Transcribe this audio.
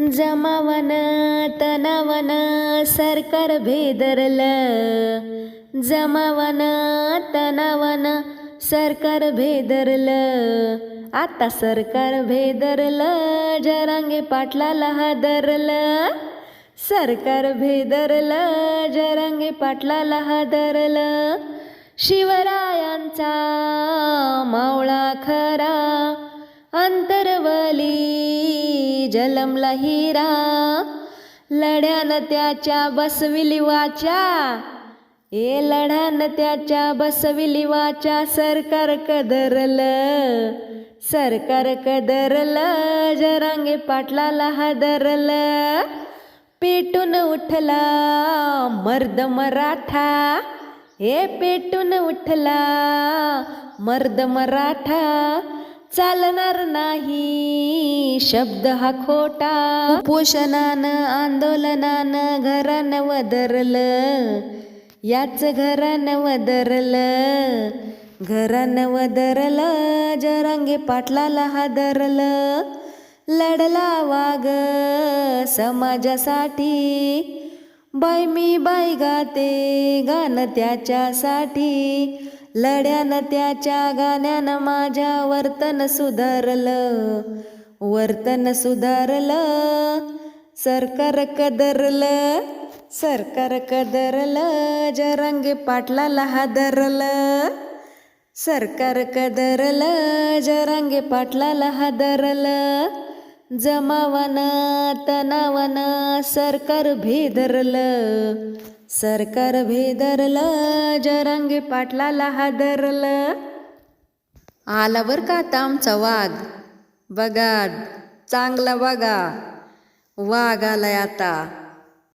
जमावन तनावन सरकार भेदरलं, जमावन तनावन सरकार भेदरलं. आता सरकार भेदरलं, जरांगे पाटलाला हादरलं. सरकार भेदरलं, जरांगे पाटलाला हादरलं. शिवरायांचा मावळा खरा, अंतरवली जलमला हिरा. लढ्यानं त्याच्या बसविली वाचा, लढ्यानं त्याच्या बसविली वाचा. सरकार कदरलं, सरकार कदरलं, जरांगे पाटलाला हादरलं. पेटून उठला मर्द मराठा, पेटून उठला मर्द मराठा. चालणार नाही शब्द हा खोटा. उपोषणानं आंदोलनानं घरानं वदरलं, याच घरानं वदरलं. घरानं वदरलं, जरांगे पाटलाला हादरलं. लढला वाघ समाजासाठी, बाई मी बाई गाते गाणं त्याच्यासाठी. लढ्यानं त्याच्या गाण्यानं माझ्या वर्तन सुधारलं, वर्तन सुधारलं. सरकार कदरलं, सरकार कदरलं, जरांगे पाटलाला हादरलं. सरकार कदरलं, जरांगे पाटलाला हादरलं. जमावन तनावन सरकार भेदरलं, सरकार भेदरलं, जरांगे पाटलाला हादरलं. आला बर का आता आमचा वाघ, बघा चांगला बघा वाघ आलाय आता.